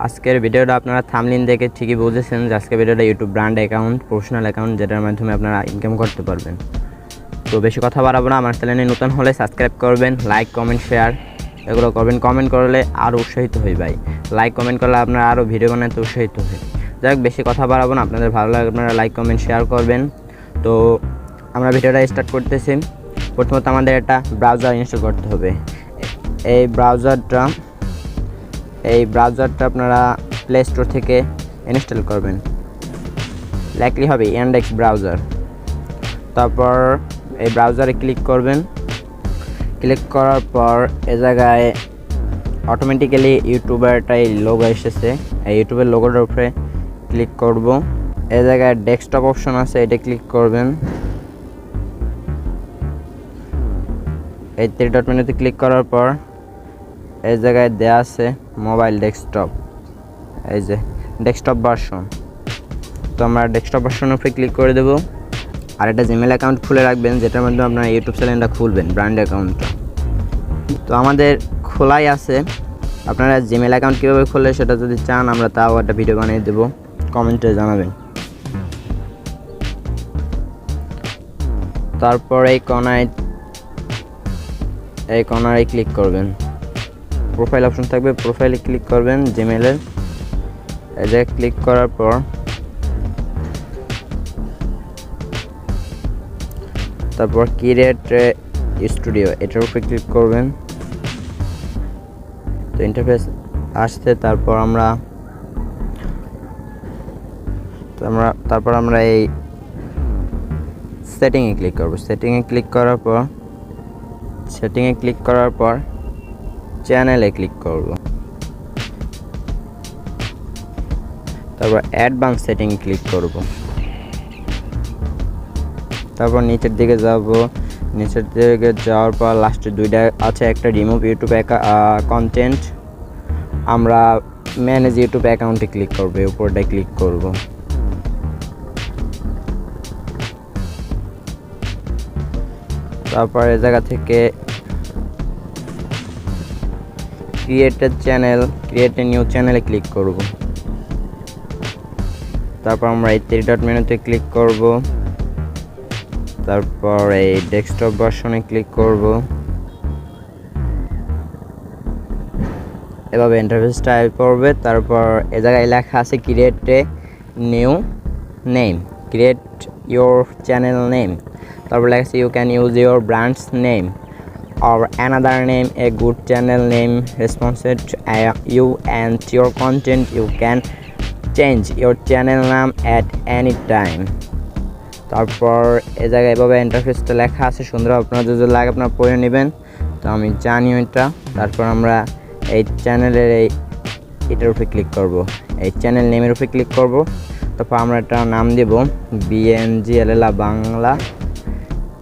আজকের ভিডিওটা আপনারা থাম্বনেল দেখে ঠিকই বুঝেছেন যে আজকের ভিডিওটা YouTube brand account, professional account, যেটার মাধ্যমে আপনারা ইনকাম করতে পারবেন। তো বেশি কথা বাড়াবো না, আমার চ্যানেলে নতুন হলে সাবস্ক্রাইব করবেন, লাইক কমেন্ট শেয়ার এগুলো করবেন। কমেন্ট করলে আরও উৎসাহিত হই ভাই, লাইক কমেন্ট করলে আপনারা আরও ভিডিও বানাতে উৎসাহিত হই। যাই হোক, বেশি কথা বাড়াবো না, আপনাদের ভালো লাগে আপনারা লাইক কমেন্ট শেয়ার করবেন। তো আমরা ভিডিওটা স্টার্ট করতেছি। প্রথমত আমাদের একটা ব্রাউজার ইনস্টল করতে হবে। এই ব্রাউজারটা আপনারা প্লে স্টোর থেকে ইনস্টল করবেন, লাইকলি হবে ইন্ডেক্স ব্রাউজার। তারপর এই ব্রাউজারে ক্লিক করবেন। ক্লিক করার পর এ জায়গায় অটোমেটিক্যালি ইউটিউবেরটাই লোগো এসেছে, এই ইউটিউবের লোগোটার উপরে ক্লিক করব। এ জায়গায় ডেস্কটপ অপশন আছে, এটা ক্লিক করবেন। এই 3 ডট মেনুতে ক্লিক করার পর এই জায়গায় দেয়া আছে মোবাইল ডেস্কটপ, এই যে ডেস্কটপ ভার্সন। তো আমরা ডেস্কটপ ভার্সনের উপরে ক্লিক করে দেব। আর একটা জিমেল অ্যাকাউন্ট খুলে রাখবেন, যেটার মাধ্যমে আপনার ইউটিউব চ্যানেলটা খুলবেন, ব্র্যান্ড অ্যাকাউন্টটা। তো আমাদের খোলাই আছে। আপনারা জিমেল অ্যাকাউন্ট কীভাবে খুললে সেটা যদি চান আমরা তাও একটা ভিডিও বানিয়ে দেবো, কমেন্টে জানাবেন। তারপর এই কর্নারে ক্লিক করবেন, প্রোফাইল অপশন থাকবে, প্রোফাইলে ক্লিক করবেন জিমেলের। এই জায়গায় ক্লিক করার পর তারপর ক্রিয়েট স্টুডিও এটার উপরে ক্লিক করবেন। তো ইন্টারফেস আসছে। তারপর আমরা এই সেটিংয়ে ক্লিক করব। সেটিংয়ে ক্লিক করার পর চ্যানেলে ক্লিক করব। তারপর অ্যাডভান্স সেটিং ক্লিক করব। তারপর নিচের দিকে যাওয়ার পর লাস্টে 2টা আছে, একটা রিমুভ ইউটিউব কন্টেন্ট। আমরা ম্যানেজ ইউটিউব অ্যাকাউন্টে ক্লিক করব, উপরটায় ক্লিক করব। তারপর এই জায়গা থেকে ক্রিয়েট এ নিউ চ্যানেলে ক্লিক করব। তারপর আমরা এই 3 ডট মেনুতে ক্লিক করব। তারপর এই ডেস্কটপ ভার্সনে ক্লিক করব। এভাবে ইন্টারফেস টাইপ করবে। তারপর এ জায়গায় লেখা আছে create a new name, create your channel name. তারপর লেখা আছে you can use your brands name or another name, a good channel name responsive to you and your content. You can change your channel name at any time. তারপর এই জায়গায় এভাবে ইন্টারফেসটা লেখা আছে সুন্দর, আপনারা যদি লাগে আপনারা পড়ে নেবেন। তো আমি জানি ওইটা। তারপর আমরা এই চ্যানেলের এটার উপরে ক্লিক করব, এই চ্যানেল নেমের উপরে ক্লিক করব। তারপর আমরা একটা নাম দেব BNGLL Bangla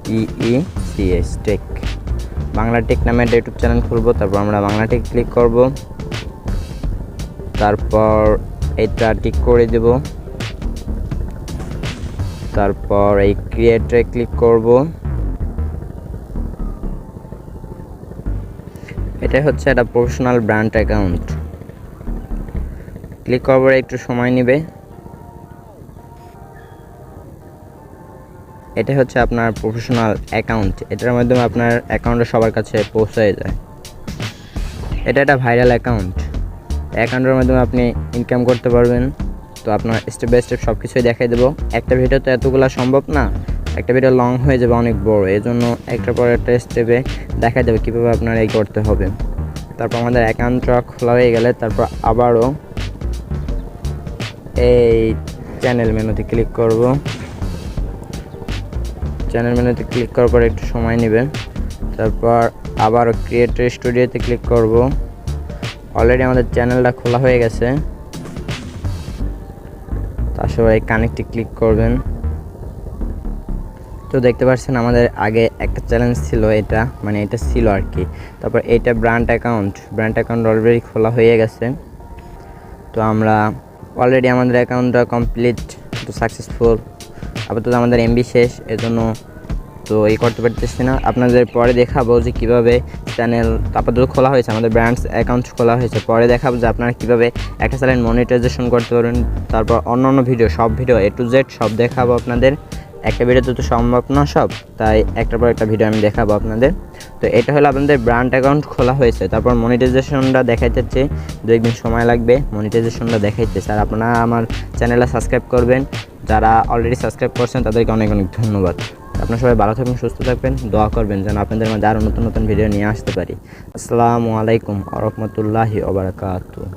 TECH take, Bangla take নামে একটা ইউটিউব চ্যানেল খুলব। তারপর আমরা বাংলা টেক ক্লিক করব। তারপর এইটা টিক করে দেব। তারপর এই ক্রিয়েটে ক্লিক করব। এটা হচ্ছে একটা প্রফেশনাল ব্র্যান্ড অ্যাকাউন্ট। ক্লিক করার একটু সময় নেবে। এটা হচ্ছে আপনার প্রফেশনাল অ্যাকাউন্ট, এটার মাধ্যমে আপনার অ্যাকাউন্টে সবার কাছে পৌঁছায় যায়। এটা একটা ভাইরাল অ্যাকাউন্টের মাধ্যমে আপনি ইনকাম করতে পারবেন। তো আপনার স্টেপ বাই স্টেপ সব কিছুই দেখাই দেবো। একটা ভিডিও তো এতগুলো সম্ভব না, একটা ভিডিও লং হয়ে যাবে অনেক বড়, এই জন্য একটার পর একটা স্টেপে দেখাই দেবে কীভাবে আপনার এই করতে হবে। তারপর আমাদের অ্যাকাউন্টটা খোলা হয়ে গেলে তারপর আবারও এই চ্যানেল মেনুতে ক্লিক করব। চ্যানেল মেনুতে ক্লিক করার পর একটু সময় নেবে। তারপর আবার ক্রিয়েটর স্টুডিওতে ক্লিক করব। অলরেডি আমাদের চ্যানেলটা খোলা হয়ে গেছে। তারপর এই কানেক্টে ক্লিক করবেন। তো দেখতে পাচ্ছেন আমাদের আগে একটা চ্যালেঞ্জ ছিল, এটা ছিল আর কি। তারপর এইটা ব্র্যান্ড অ্যাকাউন্ট অলরেডি খোলা হয়ে গেছে। তো আমরা অলরেডি আমাদের অ্যাকাউন্টটা কমপ্লিট, সাকসেসফুল। আপাতত আমাদের এমবি শেষ, এজন্য তো এই করতে পারতেছি না, আপনাদের পরে দেখাবো যে কীভাবে চ্যানেল আপাতত খোলা হয়েছে, আমাদের ব্র্যান্ডস অ্যাকাউন্ট খোলা হয়েছে, পরে দেখাবো যে আপনারা কীভাবে একটা চ্যানেল মনিটাইজেশন করতে পারবেন। তারপর অন্য ভিডিও, সব ভিডিও A to Z সব দেখাবো আপনাদের। একটা ভিডিওতে তো সম্ভব না সব, তাই একটার পর একটা ভিডিও আমি দেখাবো আপনাদের। তো এটা হলো আপনাদের ব্র্যান্ড অ্যাকাউন্ট খোলা হয়েছে, তারপর মনিটাইজেশনটা দেখাইতেছে, 2-1 দিন সময় লাগবে মনিটাইজেশনটা দেখাইতেছে। আর আপনারা আমার চ্যানেলটা সাবস্ক্রাইব করবেন, যারা অলরেডি সাবস্ক্রাইব করছেন তাদেরকে অনেক অনেক ধন্যবাদ। আপনারা সবাই ভালো থাকবেন, সুস্থ থাকবেন, দোয়া করবেন যেন আপনাদের মাঝে আরও নতুন নতুন ভিডিও নিয়ে আসতে পারি। আসসালামু আলাইকুম ওয়া রাহমাতুল্লাহি ওয়া বারাকাতুহু।